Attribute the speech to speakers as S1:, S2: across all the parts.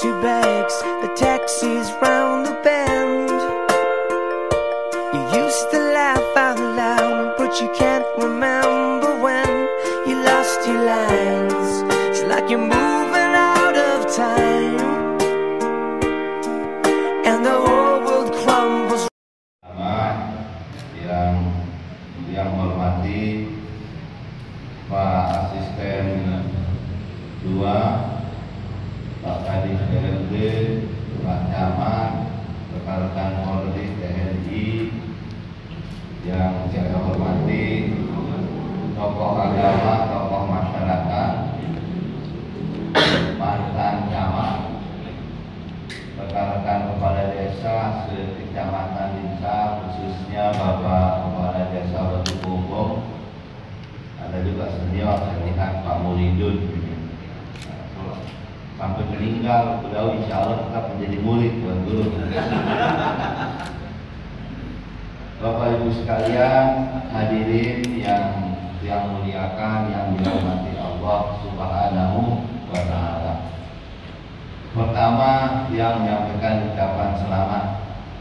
S1: two bags, the taxi's round the bend. You used to laugh out loud, but you can't remember when you lost your lines. It's like you're moving out of time, and the whole world crumbles.
S2: Yang hormati Pak Asisten 2, Pak Kadis DRD, Pak Camat, rekan-rekan Polri, TNI, yang saya hormati tokoh agama, tokoh masyarakat, mantan camat, rekan-rekan kepala desa sekecamatan Insa, khususnya Bapak Kepala Desa Batu Kumbung, ada juga senior saya lihat Pak Muridun, sampai meninggal beliau insya Allah tetap menjadi murid buat guru. Bapak Ibu sekalian, hadirin yang muliakan, yang dirahmati Allah Subhanahu wa Ta'ala. Pertama, yang menyampaikan ucapan selamat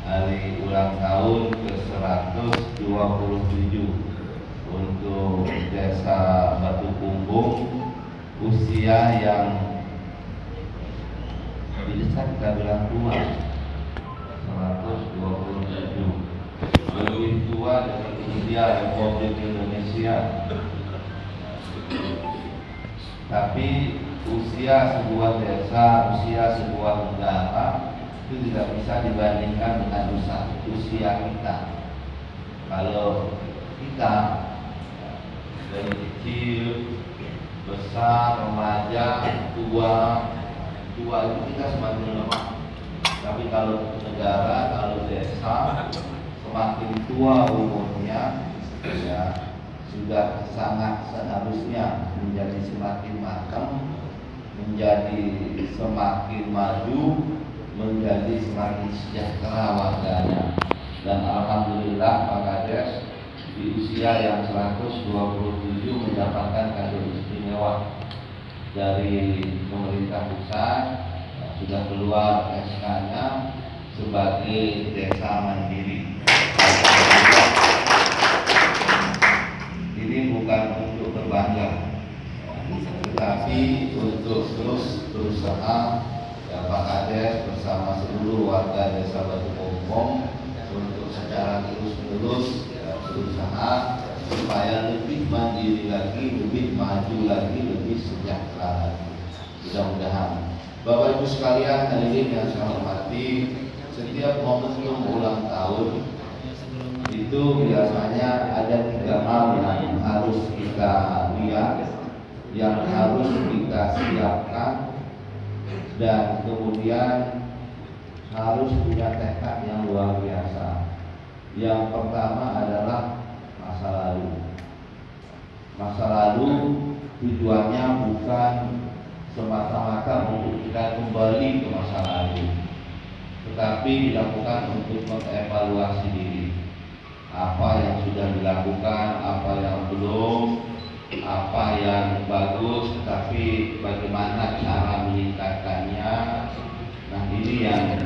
S2: hari ulang tahun ke-127 untuk Desa Batu Kumbung, usia yang bisa kita bilang tua, 127, lebih tua dari usia Republik Indonesia. Tapi usia sebuah desa, usia sebuah negara itu tidak bisa dibandingkan dengan usia kita. Kalau kita dari kecil, besar, remaja, tua itu kita semakin lemah. Tapi kalau negara, kalau desa, semakin tua umurnya, ya sudah sangat seharusnya menjadi semakin matang, menjadi semakin maju, menjadi semakin sejahtera warganya. Dan alhamdulillah Pak Kades di usia yang 127 mendapatkan kado istimewa dari pemerintah pusat, sudah keluar SK-nya sebagai desa mandiri. Ini bukan untuk berbangga, tetapi untuk terus berusaha, ya, Pak Kades bersama seluruh warga Desa Batu Kumbung untuk secara terus-menerus berusaha supaya lebih mandiri lagi, lebih maju lagi, lebih sejahtera lagi. Mudah-mudahan Bapak Ibu sekalian, hadirin yang saya hormati, setiap momentum ulang tahun itu biasanya ada 3 hal yang harus kita lihat, yang harus kita siapkan, dan kemudian harus punya tekad yang luar biasa. Yang pertama adalah masa lalu. Masa lalu tujuannya bukan semata-mata untuk kita kembali ke masa lalu, tetapi dilakukan untuk mengevaluasi diri. Apa yang sudah dilakukan, apa yang belum, apa yang bagus, tetapi bagaimana cara meningkatkannya. Nah, ini yang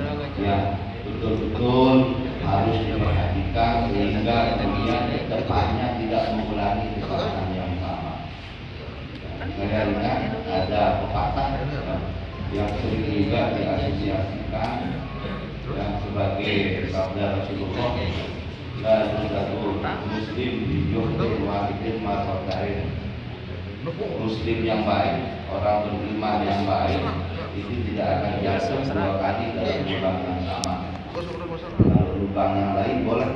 S2: betul-betul harus diperhatikan sehingga kemudian depannya tidak mengulangi kesalahan yang sama. Saya lihat ada pepatah yang sering juga diasosiasikan yang sebagai sabda Rasulullah, la yuzakul muslim bijuhdi wahidin masodain. Muslim yang baik, orang beriman yang baik itu tidak akan jatuh 2 kali dalam lubang yang sama. Kalau lubang yang lain boleh,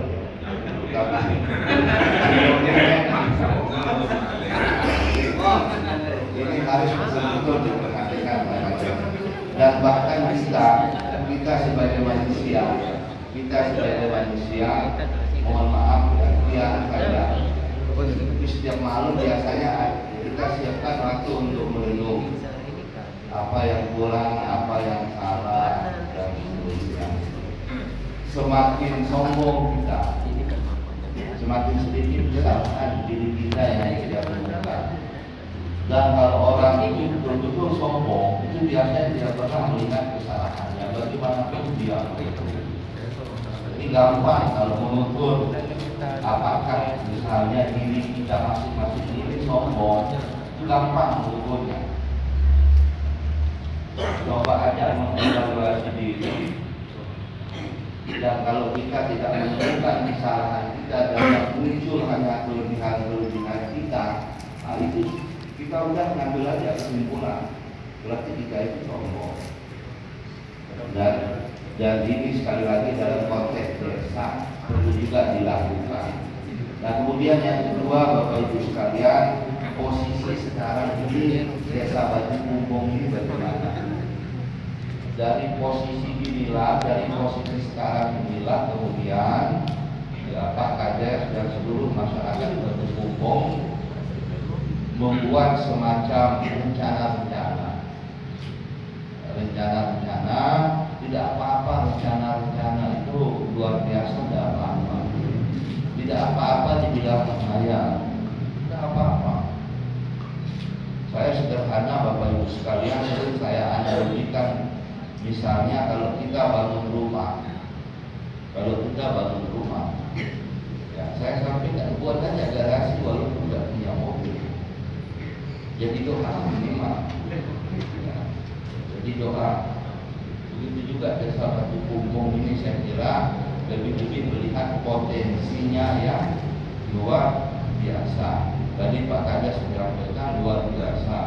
S2: ini harus betul-betul diperhatikan. Dan bahkan kita sebagai manusia, mohon maaf ya, saja di setiap malam biasanya kita siapkan waktu untuk merenung apa yang kurang, apa yang salah, dan seterusnya. Semakin sombong kita, semakin sedikit kesalahan diri kita yang tidak benar. Dan kalau orang itu betul-betul sombong, itu biasanya tidak pernah melihat kesalahannya, bagaimanapun dia. Ini gampang kalau mengukur apakah misalnya diri kita masing-masing ini sombong, itu gampang mengukurnya. Coba aja mengevaluasi diri. Dan kalau kita tidak menemukan kesalahan kita dan yang muncul hanya kelebihan-kelebihan kita, nah itu kita udah ngambil aja kesimpulan, berarti kita itu sombong. Dan ini sekali lagi dalam konteks desa perlu juga dilakukan. Nah kemudian yang kedua, Bapak Ibu sekalian, posisi sekarang ini desa Batu Kumbung ini bagaimana? Dari posisi inilah, dari posisi sekarang inilah kemudian ya, Pak Kades dan seluruh masyarakat Batu Kumbung membuat semacam rencana-rencana. Rencana-rencana, tidak apa-apa rencana-rencana itu luar biasa, tidak apa-apa. Tidak apa-apa dibilang saya, tidak apa-apa. Saya sederhana Bapak Ibu sekalian, saya analogikan misalnya kalau kita bangun rumah, ya saya sampaikan buat aja garasi walaupun tidak punya mobil. Jadi doa minimal. Ya, jadi doa. Begitu juga desa Batu Kumbung ini saya kira lebih melihat potensinya yang luar biasa. Tadi Pak Kades menyampaikan luar biasa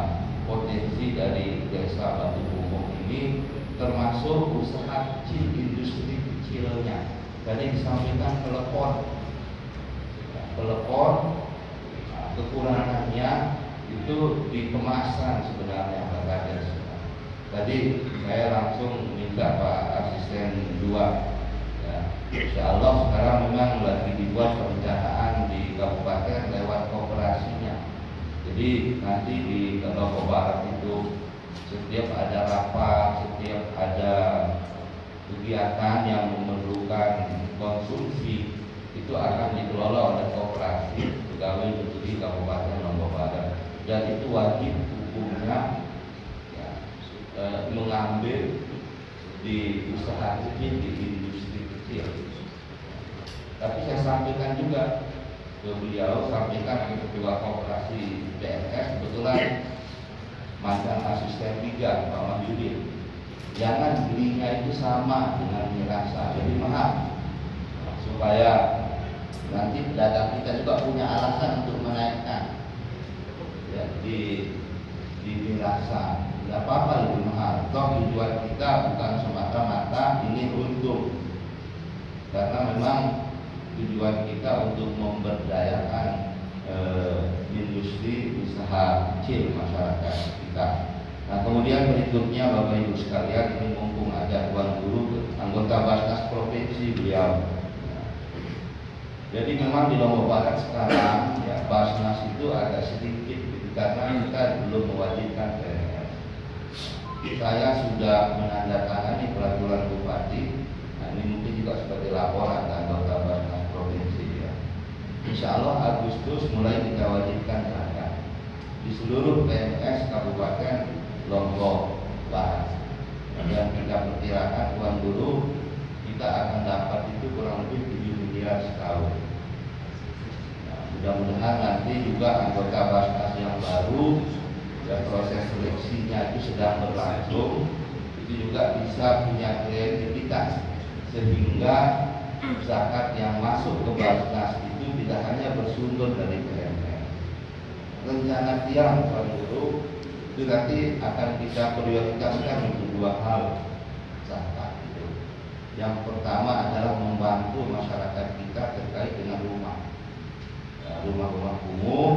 S2: potensi dari desa Batu Kumbung ini, termasuk usaha kecil, industri kecilnya. Tadi disampaikan telepon, kekurangannya itu di kemasan sebenarnya Pak Kades. Tadi saya langsung minta Pak Asisten 2, ya, insya Allah sekarang memang lagi dibuat perencanaan di kabupaten lewat kooperasinya. Jadi nanti di Lombok Barat itu setiap ada rapat, setiap ada kegiatan yang memerlukan konsumsi itu akan dikelola oleh kooperasi pegawai negeri Kabupaten Lombok Barat, dan itu wajib hukumnya ya, mengambil di usaha kecil, di industri kecil. Tapi saya sampaikan juga ke beliau, sampaikan ke ketua kooperasi PNS, kebetulan mantan asisten 3 Pak Mahyudin, jangan belinya itu sama dengan Mirasa, lebih mahal, supaya nanti pedagang kita juga punya alasan untuk menaikkan ya, di Mirasa. Tidak apa-apa lebih mahal, toh tujuan kita bukan semata-mata ini untung, karena memang tujuan kita untuk memberdayakan industri usaha kecil masyarakat kita. Nah kemudian berikutnya Bapak Ibu sekalian, ini mumpung ada Tuan Guru anggota Basnas Provinsi beliau. Jadi memang di Lombok Barat sekarang ya Basnas itu agak sedikit karena kita belum mewajibkan PNS. Saya sudah menandatangani peraturan Bupati. Nah ini mungkin juga sebagai laporan anggota Basnas Provinsi ya. Insya Allah Agustus mulai kita wajibkan berangkat di seluruh PNS Kabupaten Lombok Barat. Dan kita perkirakan Tuan Guru kita akan dapat itu kurang lebih 7 miliar setahun. Nah, mudah-mudahan nanti juga anggota Basnas yang baru dan proses seleksinya itu sedang berlangsung, itu juga bisa punya kreativitas sehingga zakat yang masuk ke Basnas itu tidak hanya bersumber dari PNS. Rencana tiang Tuan Guru itu nanti akan kita prioritaskan untuk 2 hal zakat itu. Yang pertama adalah membantu masyarakat kita terkait dengan rumah, rumah-rumah kumuh,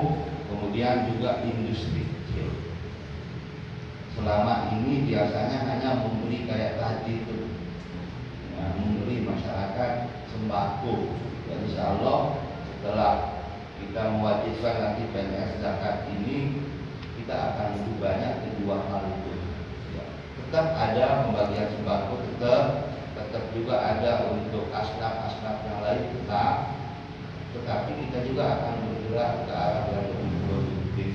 S2: kemudian juga industri kecil. Selama ini biasanya hanya memberi kayak tadi itu, memberi masyarakat sembako. Dan insya Allah setelah kita mewajibkan nanti PNS zakat ini, kita akan lebih banyak kedua hal itu. Ya, tetap ada pembagian sembako, tetap juga ada untuk asnaf-asnaf yang lain tetap, tetapi kita juga akan bergerak ke arah yang lebih produktif.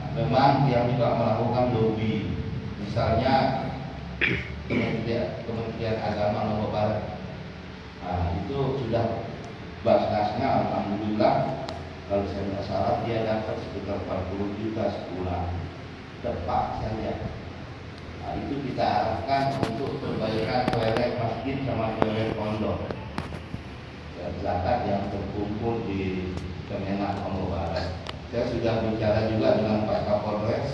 S2: Nah, memang dia juga melakukan lobby, misalnya Kementerian Agama Lombok Barat. Nah, itu sudah basnasnya alhamdulillah, kalau saya tidak salah dia dapat sekitar 40 juta sebulan tepat saja. Nah, itu kita arahkan untuk perbaikan toilet masjid sama toilet pondok dan zakat yang terkumpul di Kemenak Lombok Barat. Saya sudah bicara juga dengan Pak Kapolres.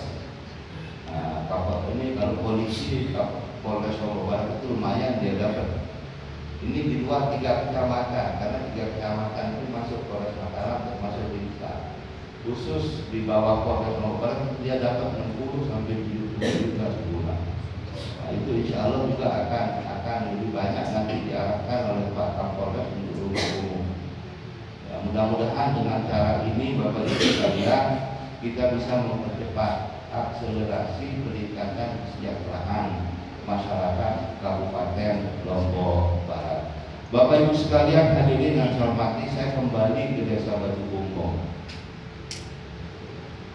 S2: Nah, Kapolres ini kalau polisi Kapolres Lombok Barat itu lumayan dia dapat. Ini di luar 3 kecamatan, karena 3 kecamatan itu masuk Polres Mataram, termasuk desa. Khusus di bawah Polres Lombok Barat dia dapat 60 sampai 70 juta sebulan. Nah, itu insya Allah juga akan lebih banyak nanti diarahkan oleh Pak Kapolres untuk rumah umum. Ya, mudah-mudahan dengan cara ini Bapak Ibu sekalian kita bisa mempercepat akselerasi peningkatan kesejahteraan masyarakat Kabupaten Lombok Barat. Bapak Ibu sekalian hadirin yang saya hormati, saya kembali ke Desa Batu Bumbong.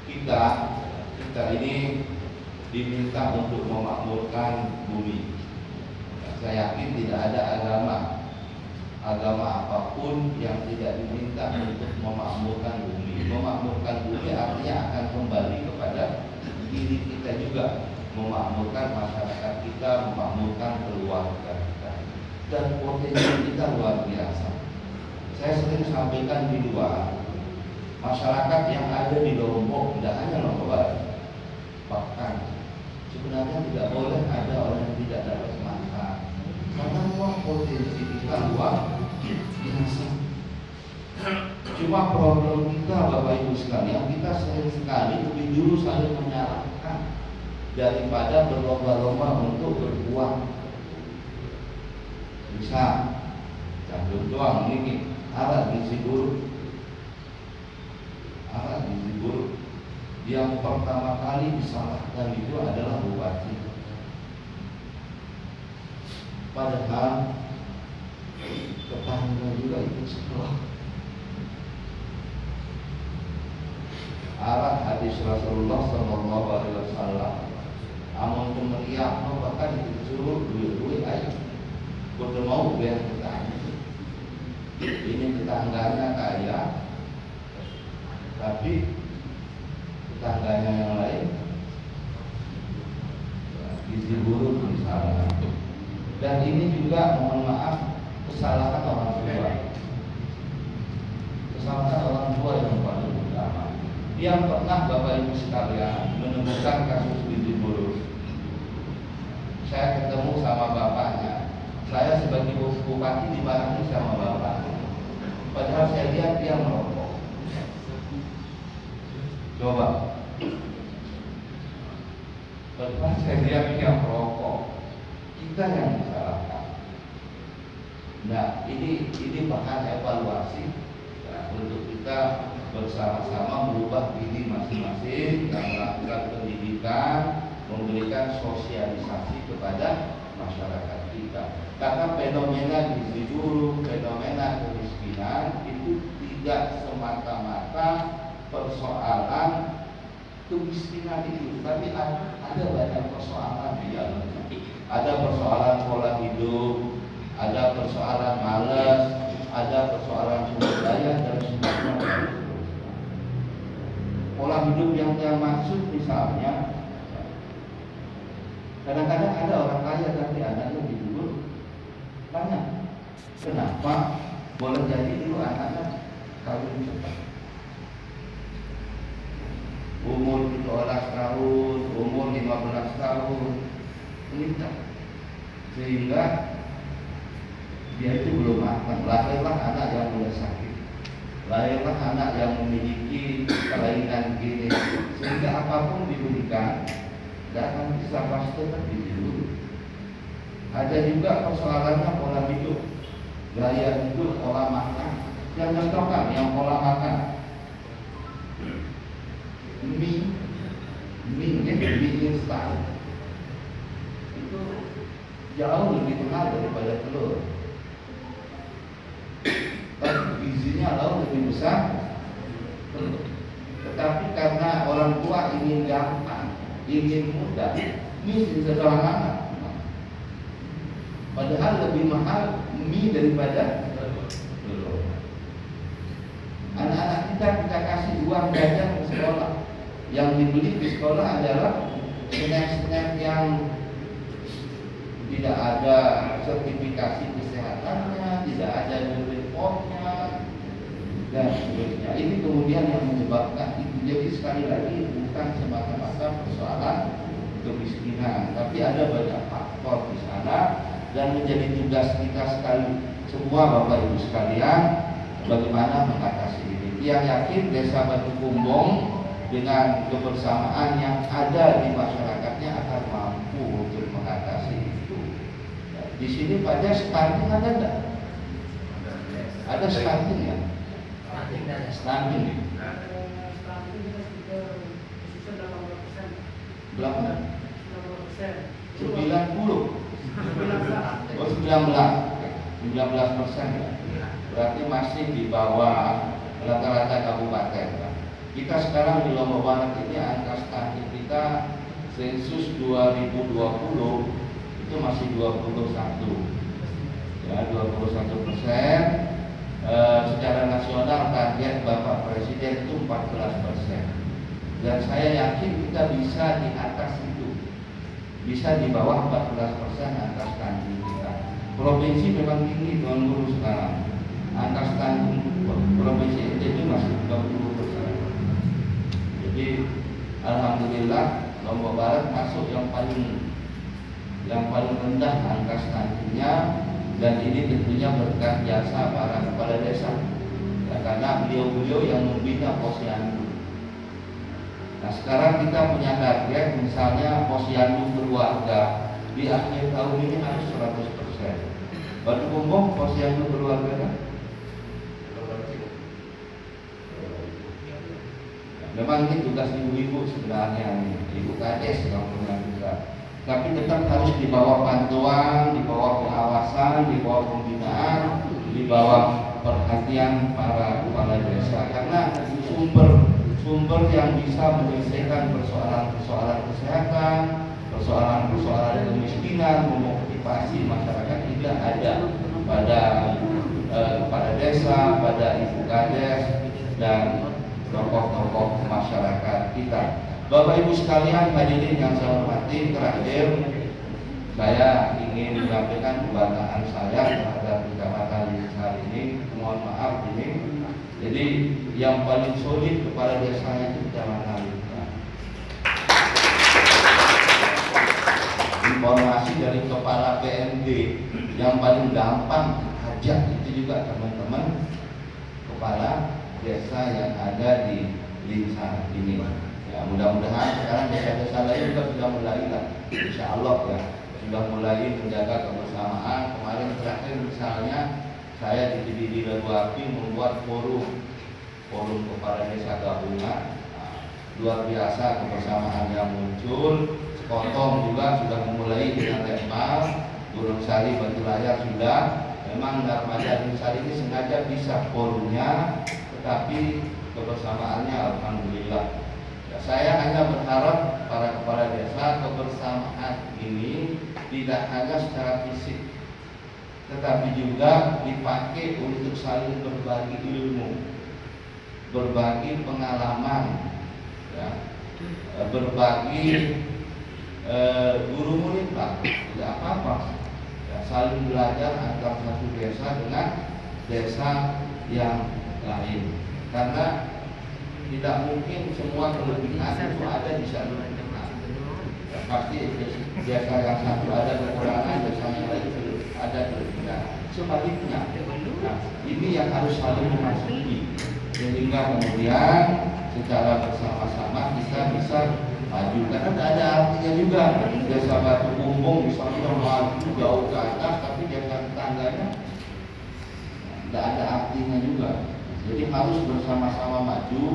S2: Kita ini diminta untuk memakmurkan bumi. Saya yakin tidak ada agama apapun yang tidak diminta untuk memakmurkan bumi. Memakmurkan bumi artinya akan kembali kepada diri kita juga, memakmurkan masyarakat kita, memakmurkan keluarga kita, dan potensi kita luar biasa. Saya sering sampaikan di luar, masyarakat yang ada di Lombok tidak hanya Lombok Barat, bahkan sebenarnya tidak boleh ada orang yang tidak dapat manfaat, karena semua potensi kita luar biasa. Cuma problem kita Bapak Ibu sekalian, kita sering sekali lebih dulu saling menyalahkan daripada berlomba-lomba untuk berbuat. Bisa contoh doang ini, alat gizi buruk. Alat gizi buruk yang pertama kali disalahkan itu adalah bupati. Padahal tetangga juga ikut sekolah. Arah hadis Rasulullah Sallallahu Alaihi Wasallam, amun kemeriah mau bahkan disuruh duit aja, kudu mau biar tetangga. Ini tetangganya kaya, tapi tetangganya yang lain gizi buruk misalnya. Dan ini juga mohon maaf kesalahan orang tua. Kesalahan orang tua yang paling utama. Yang pernah Bapak Ibu sekalian menemukan kasus gizi buruk, saya ketemu sama bapaknya. Saya sebagai bupati dimarahi sama bapaknya, padahal saya lihat dia merokok. Coba, padahal saya lihat dia merokok, kita yang disalahkan. Nah, ini bahan evaluasi ya, untuk kita bersama-sama merubah diri masing-masing dan melakukan pendidikan, memberikan sosialisasi kepada masyarakat kita. Karena fenomena gizi buruk, fenomena kemiskinan itu tidak semata-mata persoalan kemiskinan itu, tapi ada banyak persoalan di dalamnya. Ada persoalan pola hidup, ada persoalan malas, ada persoalan sumber daya dan sebagainya. Pola hidup yang termasuk misalnya, kadang-kadang ada orang kaya tapi anaknya hidup banyak. Kenapa? Boleh jadi dulu anaknya kawin cepat, umur 17 tahun, umur 15 tahun menikah, sehingga dia itu belum matang. Lahirlah anak yang mulai sakit, lahirlah anak yang memiliki kelainan genetik, sehingga apapun diberikan tidak akan bisa pasti tertidur. Ada juga persoalannya pola hidup, gaya hidup, pola makan. Yang contohkan yang pola makan, mie instan itu jauh lebih mahal daripada telur, tapi gizinya jauh lebih besar. Tetapi karena orang tua ingin gampang, ingin mudah, mie sederhana. Padahal lebih mahal mie daripada telur. Anak-anak kita kasih uang jajan ke sekolah. Yang dibeli di sekolah adalah snack-snack yang tidak ada sertifikasi kesehatannya, tidak ada reportnya, dan sebagainya. Ini kemudian yang menyebabkan itu. Jadi sekali lagi bukan semata-mata persoalan kemiskinan, tapi ada banyak faktor di sana, dan menjadi tugas kita sekali semua Bapak Ibu sekalian bagaimana mengatasi ini. Yang yakin Desa Batu Kumbong dengan kebersamaan yang ada di masyarakatnya akan mampu untuk mengatasi itu. Di sini pada stunting ada enggak? Ada stunting ya? Stunting. Berapa? 90. Oh 19% ya. Berarti masih di bawah rata-rata kabupaten. Kita sekarang di Lombok Barat ini angka stunting kita sensus 2020 itu masih 21 ya, 21%. Secara nasional target Bapak Presiden itu 14%. Dan saya yakin kita bisa di atas itu, bisa di bawah 14% angka stunting kita. Provinsi memang tinggi Tuan Guru sekarang. Angka stunting provinsi itu masih 30%. Jadi alhamdulillah Lombok Barat masuk yang paling rendah angka stuntingnya, dan ini tentunya berkat jasa para kepala desa ya, karena beliau-beliau yang membina posyandu. Nah sekarang kita punya target misalnya posyandu berwarga di akhir tahun ini harus 100%. Batu Kumbong posyandu berwarga kan? Memang ini tugas ibu-ibu sebenarnya, ibu kades yang punya juga. Tapi tetap harus di bawah pantauan, di bawah pengawasan, di bawah pembinaan, di bawah perhatian para kepala desa. Karena sumber yang bisa menyelesaikan persoalan-persoalan kesehatan, persoalan-persoalan kemiskinan, memotivasi masyarakat tidak ada pada kepala desa, pada ibu kades dan tokoh-tokoh masyarakat kita. Bapak Ibu sekalian hadirin yang saya hormati, terakhir saya ingin menyampaikan kebanggaan saya terhadap Kecamatan Lingsar ini. Mohon maaf ini. Jadi yang paling solid kepala desanya itu Kecamatan Lingsar. Informasi dari kepala PMD yang paling gampang ajak itu juga teman-teman kepala desa yang ada di Lingsar ini. Ya, mudah-mudahan sekarang desa-desa lain juga sudah mulai lah, insya Allah ya, sudah mulai menjaga kebersamaan. Kemarin terakhir misalnya saya di Leguapi membuat forum kepala desa gabungan. Luar biasa kebersamaan yang muncul. Sekotong juga sudah memulai dengan Lembang, Gunung Sari, Batu Layar sudah. Memang Narmada Lingsar ini sengaja bisa forumnya, tetapi kebersamaannya alhamdulillah. Saya hanya berharap para kepala desa kebersamaan ini tidak hanya secara fisik, tetapi juga dipakai untuk saling berbagi ilmu, berbagi pengalaman, ya, berbagi guru murid lah, tidak apa-apa, ya, saling belajar antara satu desa dengan desa yang lain, karena tidak mungkin semua kelebihan itu ada di satu desa. Ya, pasti desa yang satu ada kekurangan, desa yang lain ada kelebihan. Sebaliknya, nah, ini yang harus saling memasuki, sehingga kemudian secara bersama-sama kita bisa maju. Karena tidak ada artinya juga desa Batu Kumbong misalnya maju jauh ke atas, tapi desa tetangganya tidak ada artinya juga. Jadi harus bersama-sama maju,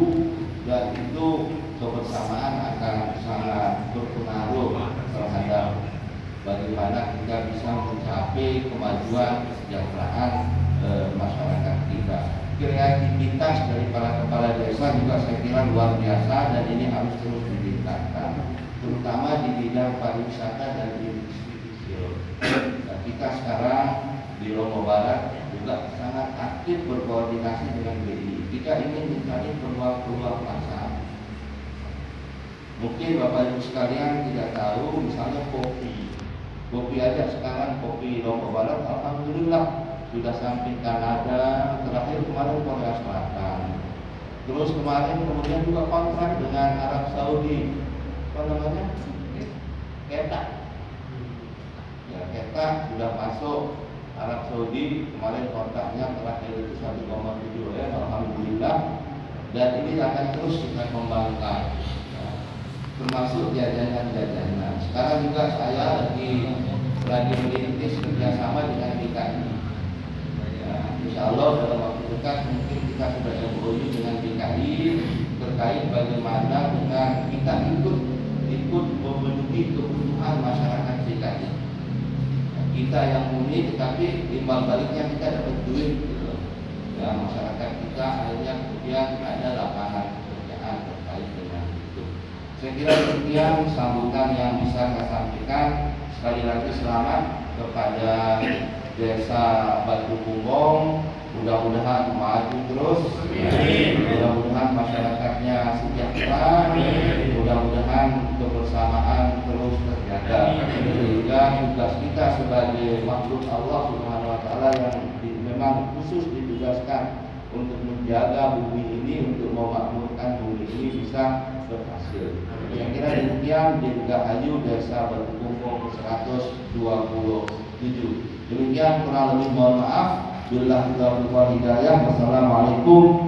S2: dan itu kebersamaan akan sangat berpengaruh terhadap bagaimana kita bisa mencapai kemajuan kesejahteraan masyarakat kita. kreativitas dari para kepala desa juga saya kira luar biasa dan ini harus terus ditingkatkan, terutama di bidang pariwisata dan industri. Nah, kita sekarang di Lombok Barat juga sangat aktif berkoordinasi dengan BI. Kita ingin mencari peluang-peluang pasar. Mungkin Bapak Ibu sekalian tidak tahu, misalnya kopi aja sekarang, kopi Lombok Barat alhamdulillah sudah sampai Kanada, terakhir kemarin Korea Selatan. Terus kemarin kemudian juga kontrak dengan Arab Saudi, apa namanya? Ketak. Ya, Ketak sudah masuk Arab Saudi, kemarin kontraknya terakhir itu 1,7 ya, alhamdulillah. Dan ini akan terus kita kembangkan, ya, termasuk jajanan-jajanan. Sekarang juga saya lagi merintis kerjasama dengan DKI. Insya Allah dalam waktu dekat mungkin kita sudah MOU dengan DKI terkait bagaimana dengan kita ikut memenuhi kebutuhan masyarakat DKI. Kita yang unik, tetapi timbal baliknya kita dapat duit gitu. Ya, masyarakat kita akhirnya kemudian ada lapangan pekerjaan terkait dengan itu. Saya kira demikian sambutan yang bisa saya sampaikan. Sekali lagi selamat kepada Desa Batu Bumbong, mudah-mudahan maju terus, mudah-mudahan masyarakatnya sejahtera, mudah-mudahan kebersamaan terus terjaga, sehingga tugas kita sebagai makhluk Allah Subhanahu Wa Taala yang memang khusus ditugaskan untuk menjaga bumi ini, untuk memakmurkan bumi ini bisa berhasil. Saya kira demikian di Gahayu Desa Batu Bumbong 127. Demikian kurang lebih mohon maaf. Billahi taufiq wal hidayah. Wassalamualaikum